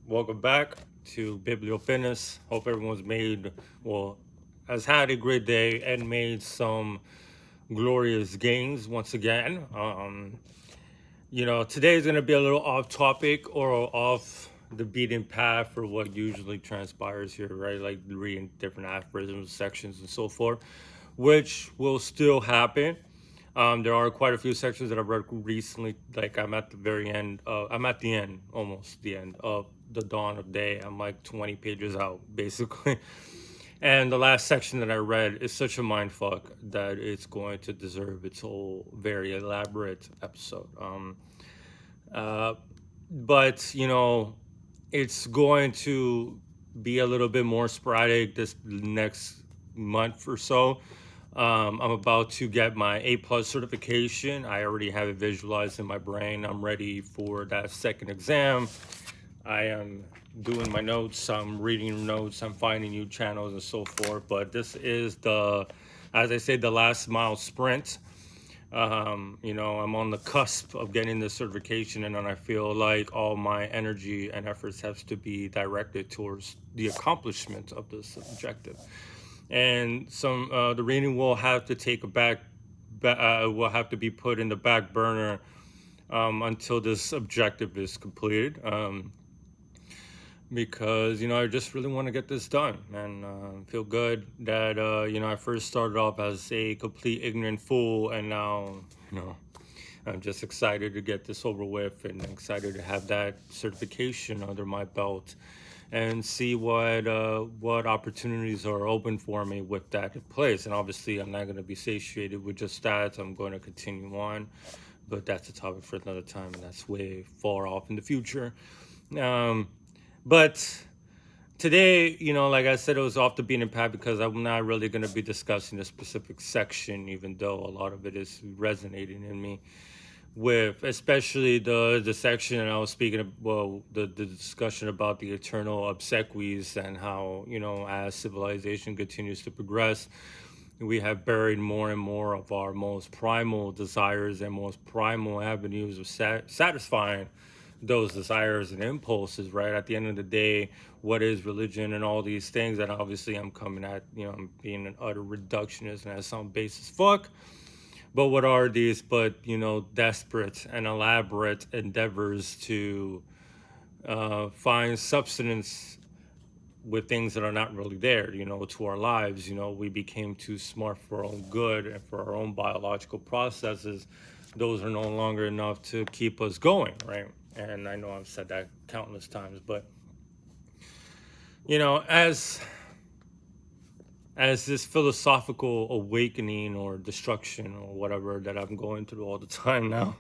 Welcome back to Biblio Fitness. Hope everyone's has had a great day and made some glorious gains once again. Today is going to be a little off topic or off the beaten path for what usually transpires here, right? Like reading different aphorisms, sections, and so forth, which will still happen. There are quite a few sections that I've read recently. Like I'm at the very end. I'm at the end, almost the end of the dawn of day. I'm like 20 pages out, basically. And the last section that I read is such a mind fuck that it's going to deserve its whole very elaborate episode. Uh, but it's going to be a little bit more sporadic this next month or so. I'm about to get my A+ certification. I already have it visualized in my brain. I'm ready for that second exam. I am doing my notes. I'm reading notes. I'm finding new channels and so forth. But this is as I say, the last mile sprint. I'm on the cusp of getting this certification, and then I feel like all my energy and efforts has to be directed towards the accomplishment of this objective. And the reading will have to will have to be put in the back burner until this objective is completed. Because I just really want to get this done and feel good that I first started off as a complete ignorant fool, and now I'm just excited to get this over with and excited to have that certification under my belt and see what opportunities are open for me with that in place. And obviously I'm not going to be satiated with just that. I'm going to continue on, but that's a topic for another time, and that's way far off in the future. But today, like I said, it was off the beaten path because I'm not really going to be discussing a specific section, even though a lot of it is resonating in me with especially the section that I was speaking of, the discussion about the eternal obsequies and how, as civilization continues to progress, we have buried more and more of our most primal desires and most primal avenues of satisfying those desires and impulses, right? At the end of the day, what is religion and all these things? And obviously I'm coming at, I'm being an utter reductionist and at some basis fuck. But what are these but, desperate and elaborate endeavors to find substance with things that are not really there, to our lives. We became too smart for our own good and for our own biological processes. Those are no longer enough to keep us going, right? And I know I've said that countless times, but as this philosophical awakening or destruction or whatever that I'm going through all the time now,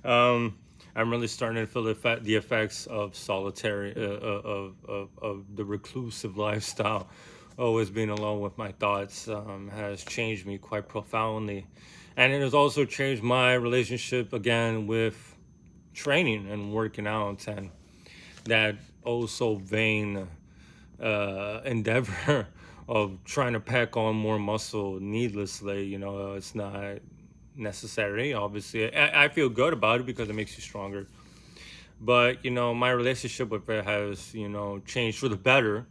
I'm really starting to feel the effects of solitary, of the reclusive lifestyle. Always being alone with my thoughts has changed me quite profoundly. And it has also changed my relationship again with training and working out and that oh so vain endeavor of trying to pack on more muscle needlessly. It's not necessary. Obviously, I feel good about it because it makes you stronger. But my relationship with it has changed for the better.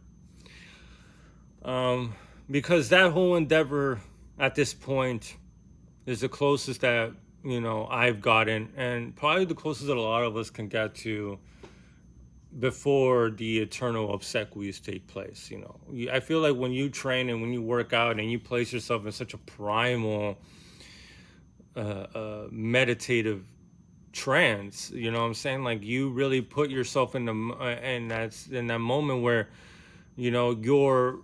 Because that whole endeavor at this point is the closest that I've gotten, and probably the closest that a lot of us can get to before the eternal obsequies take place. I feel like when you train and when you work out and you place yourself in such a primal meditative trance, what I'm saying, like you really put yourself in that moment where your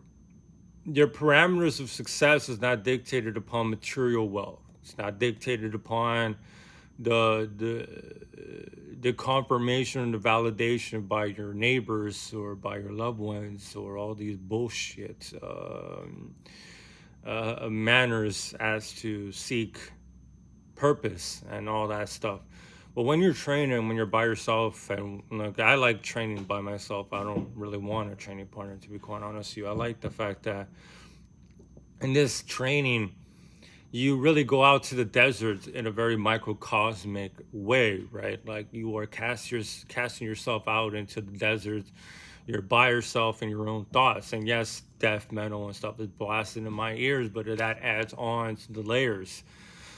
parameters of success is not dictated upon material wealth. It's not dictated upon the confirmation and the validation by your neighbors or by your loved ones or all these bullshit manners as to seek purpose and all that stuff. But when you're training, when you're by yourself, and look, I like training by myself. I don't really want a training partner, to be quite honest with you. I like the fact that in this training, you really go out to the desert in a very microcosmic way, right? Like you are casting yourself out into the desert. You're by yourself in your own thoughts. And yes, death metal and stuff is blasting in my ears, but that adds on to the layers.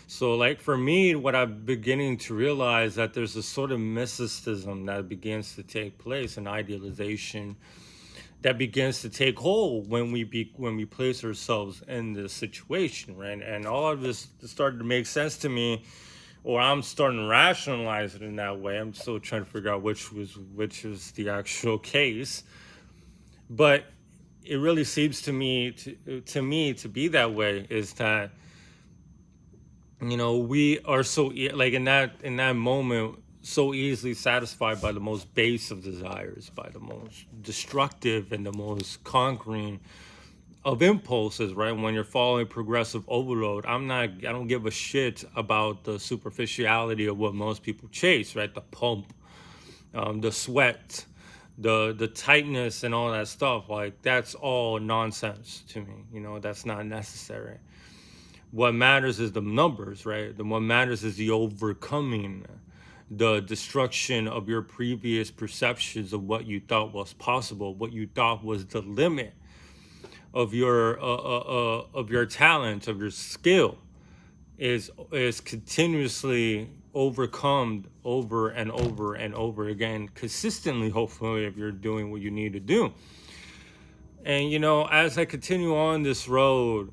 So, like for me, what I'm beginning to realize that there's a sort of mysticism that begins to take place, an idealization that begins to take hold when we place ourselves in this situation, right? And all of this started to make sense to me, or I'm starting to rationalize it in that way. I'm still trying to figure out which was the actual case, but it really seems to be that way. Is that we are like in that moment so easily satisfied by the most base of desires, by the most destructive and the most conquering of impulses, right? When you're following progressive overload, I don't give a shit about the superficiality of what most people chase, right? The pump, the sweat, the tightness and all that stuff. Like that's all nonsense to me. That's not necessary. What matters is the numbers, right? What matters is the overcoming, the destruction of your previous perceptions of what you thought was possible, what you thought was the limit of your talent, of your skill, is continuously overcome over and over and over again, consistently. Hopefully, if you're doing what you need to do. And as I continue on this road,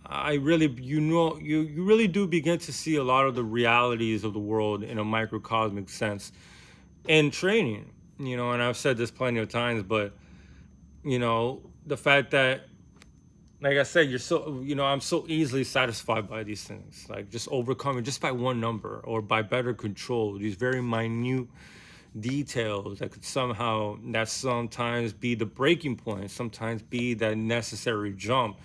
I really, you really do begin to see a lot of the realities of the world in a microcosmic sense in training. And I've said this plenty of times, but the fact that, like I said, I'm so easily satisfied by these things, like just overcoming just by one number or by better control, these very minute details that could sometimes be the breaking point, sometimes be that necessary jump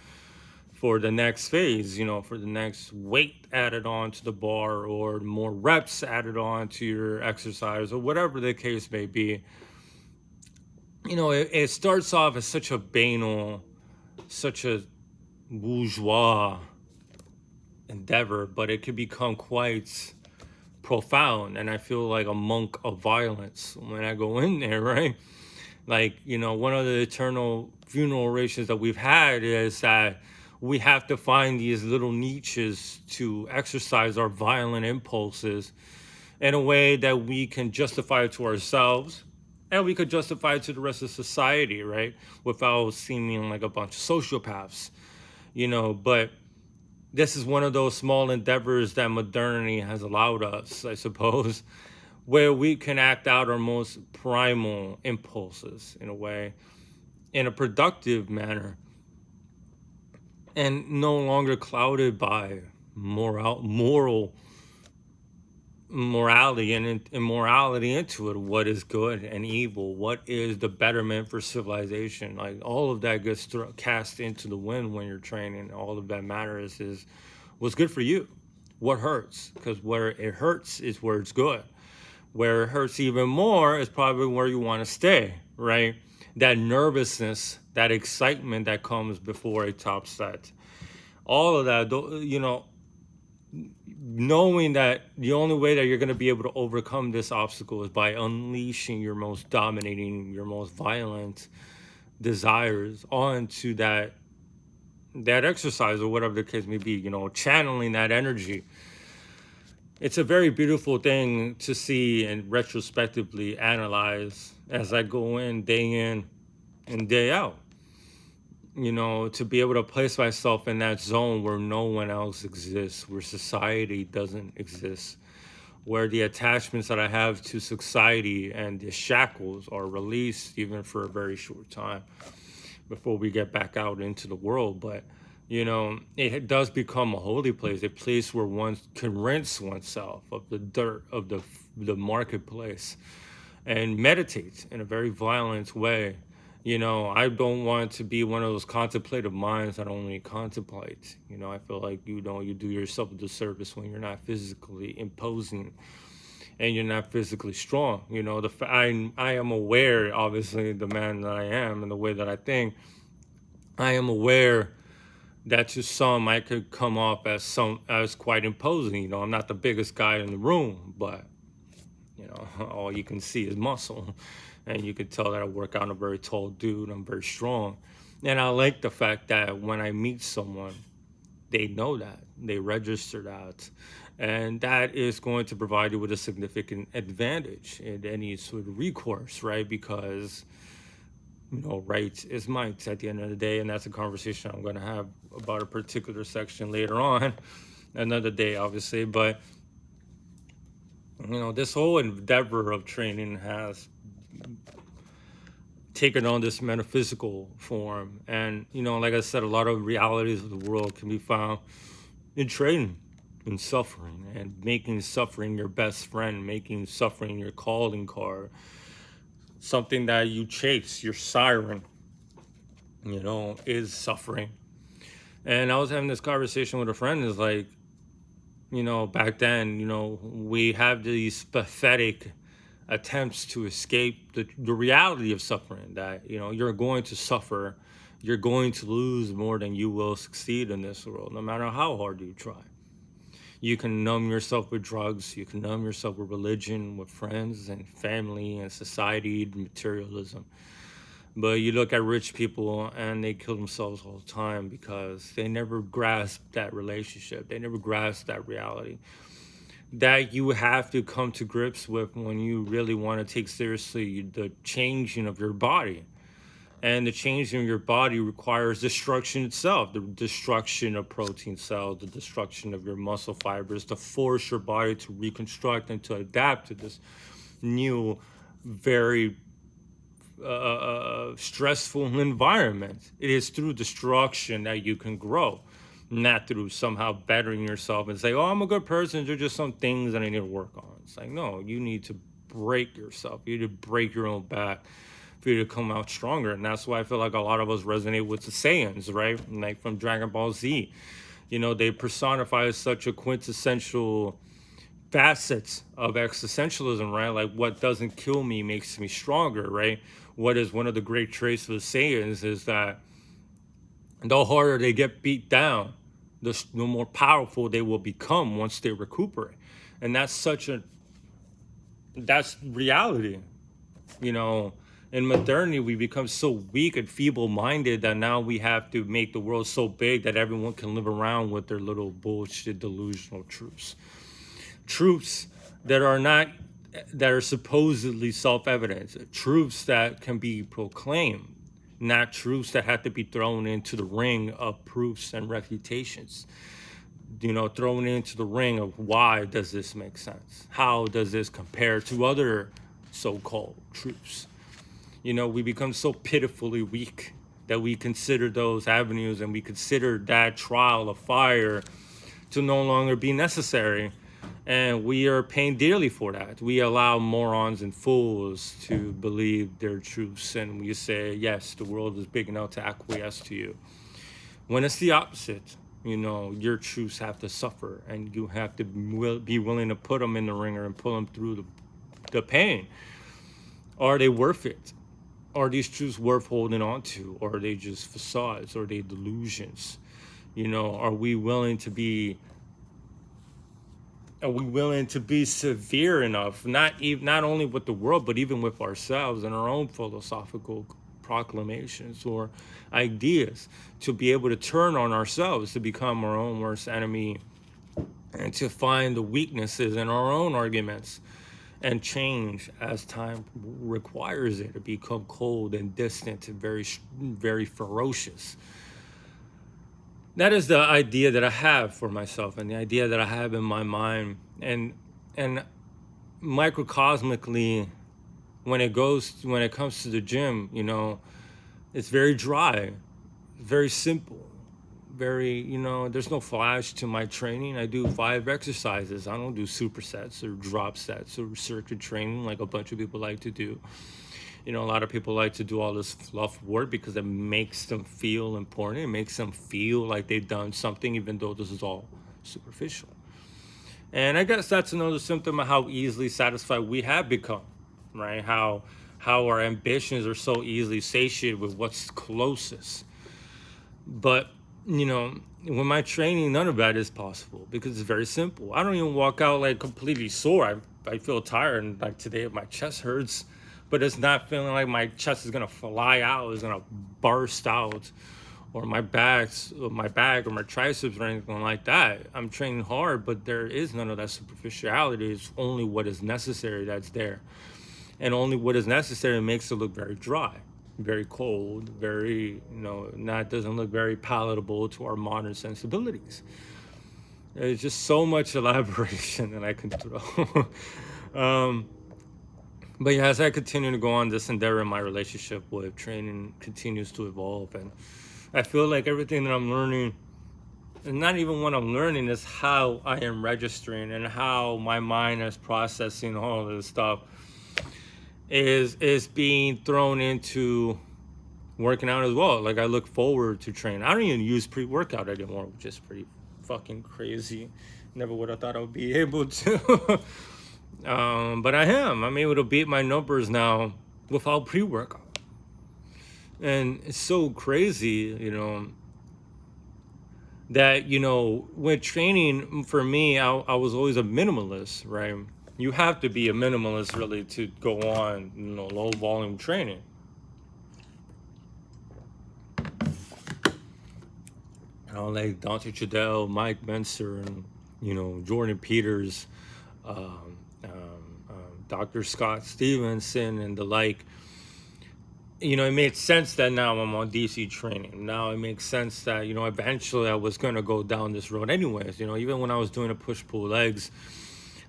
for the next phase, for the next weight added on to the bar or more reps added on to your exercise or whatever the case may be. It starts off as such a banal, such a bourgeois endeavor, but it could become quite profound. And I feel like a monk of violence when I go in there, right? Like, one of the eternal funeral orations that we've had is that we have to find these little niches to exercise our violent impulses in a way that we can justify it to ourselves and we could justify it to the rest of society, right? Without seeming like a bunch of sociopaths, but this is one of those small endeavors that modernity has allowed us, I suppose, where we can act out our most primal impulses in a way, in a productive manner, and no longer clouded by moral morality and immorality into it. What is good and evil? What is the betterment for civilization? Like all of that gets cast into the wind when you're training. All of that matters is what's good for you, what hurts, because where it hurts is where it's good. Where it hurts even more is probably where you want to stay, right? That nervousness, that excitement that comes before a top set, all of that, knowing that the only way that you're going to be able to overcome this obstacle is by unleashing your most dominating, your most violent desires onto that exercise or whatever the case may be, channeling that energy. It's a very beautiful thing to see and retrospectively analyze as I go in and day out. To be able to place myself in that zone where no one else exists, where society doesn't exist, where the attachments that I have to society and the shackles are released even for a very short time before we get back out into the world. But, it does become a holy place, a place where one can rinse oneself of the dirt of the marketplace and meditate in a very violent way. I don't want to be one of those contemplative minds that only contemplate. I feel like, you do yourself a disservice when you're not physically imposing and you're not physically strong. I am aware, obviously, the man that I am and the way that I think. I am aware that to some I could come off as quite imposing. I'm not the biggest guy in the room, but all you can see is muscle, and you could tell that I work out. I'm a very tall dude. I'm very strong, and I like the fact that when I meet someone, they know that, they register that, and that is going to provide you with a significant advantage in any sort of recourse, right? Because right is might at the end of the day, and that's a conversation I'm going to have about a particular section later on, another day, obviously. But this whole endeavor of training has taken on this metaphysical form, and like I said, a lot of realities of the world can be found in training, in suffering, and making suffering your best friend, making suffering your calling card, something that you chase, your siren, is suffering. And I was having this conversation with a friend. Is like, back then, we have these pathetic attempts to escape the reality of suffering, that you're going to suffer, you're going to lose more than you will succeed in this world, no matter how hard you try. You can numb yourself with drugs, you can numb yourself with religion, with friends and family and society and materialism. But you look at rich people and they kill themselves all the time because they never grasp that relationship. They never grasp that reality that you have to come to grips with when you really want to take seriously the changing of your body. And the changing of your body requires destruction itself, the destruction of protein cells, the destruction of your muscle fibers, to force your body to reconstruct and to adapt to this new, very stressful environment. It is through destruction that you can grow, not through somehow bettering yourself and say, "Oh, I'm a good person. There's just some things that I need to work on." It's like, no, you need to break yourself. You need to break your own back for you to come out stronger. And that's why I feel like a lot of us resonate with the Saiyans, right? Like from Dragon Ball Z. They personify such a quintessential facets of existentialism, right? Like, what doesn't kill me makes me stronger, right? What is one of the great traits of the Saiyans is that the harder they get beat down, the more powerful they will become once they recuperate. And that's reality. In modernity, we become so weak and feeble-minded that now we have to make the world so big that everyone can live around with their little bullshit delusional truths that are supposedly self-evident, truths that can be proclaimed, not truths that have to be thrown into the ring of proofs and refutations. Thrown into the ring of, why does this make sense? How does this compare to other so-called truths? We become so pitifully weak that we consider those avenues, and we consider that trial of fire to no longer be necessary. And we are paying dearly for that. We allow morons and fools to believe their truths, and we say, yes, the world is big enough to acquiesce to you. When it's the opposite, your truths have to suffer, and you have to be willing to put them in the ringer and pull them through the pain. Are they worth it? Are these truths worth holding on to? Or are they just facades? Or are they delusions? Are we willing to be severe enough, not only with the world, but even with ourselves and our own philosophical proclamations or ideas, to be able to turn on ourselves, to become our own worst enemy, and to find the weaknesses in our own arguments and change as time requires it, to become cold and distant and very, very ferocious. That is the idea that I have for myself, and the idea that I have in my mind. And microcosmically, when it comes to the gym, it's very dry, very simple, very, there's no flash to my training. I do 5 exercises. I don't do supersets or drop sets or circuit training like a bunch of people like to do. A lot of people like to do all this fluff work because it makes them feel important. It makes them feel like they've done something, even though this is all superficial. And I guess that's another symptom of how easily satisfied we have become, right? How our ambitions are so easily satiated with what's closest. But you know, with my training, none of that is possible because it's very simple. I don't even walk out like completely sore. I feel tired, and like today my chest hurts, but it's not feeling like my chest is gonna fly out, it's gonna burst out, or my back or my triceps or anything like that. I'm training hard, but there is none of that superficiality. It's only what is necessary that's there, and only what is necessary makes it look very dry, very cold, very, not doesn't look very palatable to our modern sensibilities. There's just so much elaboration that I can throw. um, but yeah, as I continue to go on this endeavor, my relationship with training continues to evolve, and I feel like everything that I'm learning, and not even what I'm learning, is how I am registering and how my mind is processing all of this stuff is being thrown into working out as well. Like I look forward to training. I don't even use pre-workout anymore, which is pretty fucking crazy. Never would have thought I would be able to. But I am. I'm able to beat my numbers now without pre-workout. And it's so crazy, that, with training, for me, I was always a minimalist, right? You have to be a minimalist really to go on, low volume training. Like Dante Trudell, Mike Menser, and Jordan Peters, Dr. Scott Stevenson, and the like. It made sense that now I'm on DC training. Now it makes sense that eventually I was gonna go down this road anyways. Even when I was doing the push-pull legs,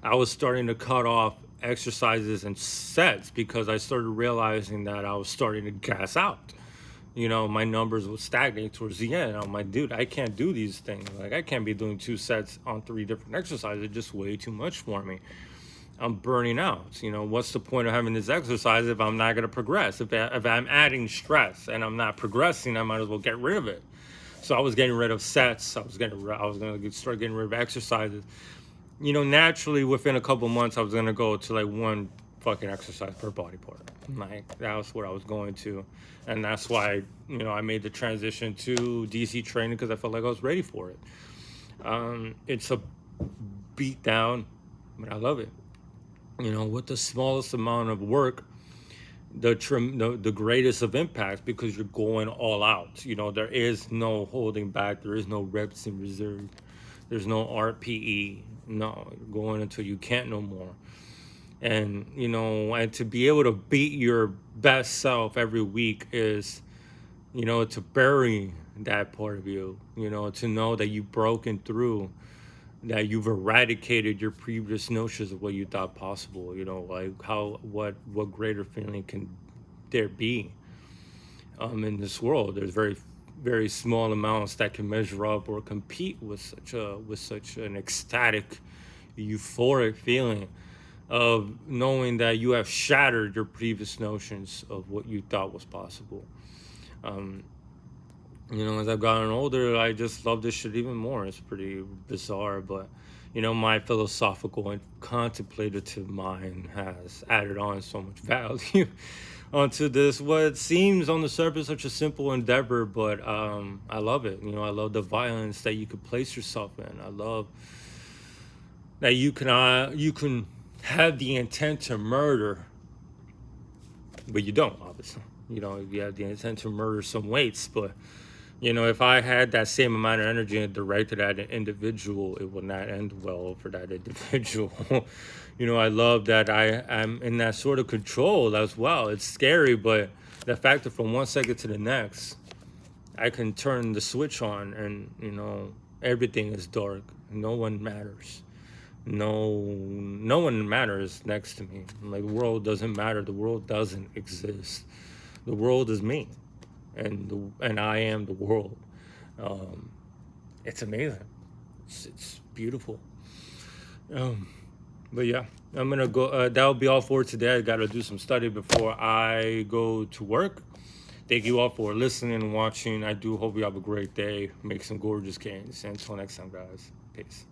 I was starting to cut off exercises and sets because I started realizing that I was starting to gas out. My numbers would stagnate towards the end. I'm like, dude, I can't do these things. Like, I can't be doing 2 sets on 3 different exercises. It's just way too much for me. I'm burning out. What's the point of having this exercise if I'm not going to progress? If I'm adding stress and I'm not progressing, I might as well get rid of it. So I was getting rid of sets. I was going to start getting rid of exercises. Naturally, within a couple months, I was going to go to like 1 fucking exercise per body part. Like, that was what I was going to. And that's why, I made the transition to DC training, because I felt like I was ready for it. It's a beat down, but I love it. With the smallest amount of work, the greatest of impact, because you're going all out. There is no holding back. There is no reps in reserve. There's no RPE. No, you're going until you can't no more. And, and to be able to beat your best self every week is, to bury that part of you, to know that you've broken through, that you've eradicated your previous notions of what you thought possible, like what greater feeling can there be in this world. There's very, very small amounts that can measure up or compete with such an ecstatic, euphoric feeling of knowing that you have shattered your previous notions of what you thought was possible. As I've gotten older, I just love this shit even more. It's pretty bizarre, but my philosophical and contemplative mind has added on so much value onto this, what seems on the surface such a simple endeavor, but I love it. I love the violence that you could place yourself in. I love that you can have the intent to murder, but you don't, obviously. You have the intent to murder some weights, but if I had that same amount of energy and directed at an individual, it would not end well for that individual. I love that I'm in that sort of control as well. It's scary, but the fact that from 1 second to the next, I can turn the switch on and, everything is dark. No one matters. No one matters next to me. Like, the world doesn't matter. The world doesn't exist. The world is me, and I am the world. It's amazing. It's beautiful. But yeah, I'm gonna go. That'll be all for today. I gotta do some study before I go to work. Thank you all for listening and watching. I do hope you have a great day. Make some gorgeous gains. Until next time, guys. Peace.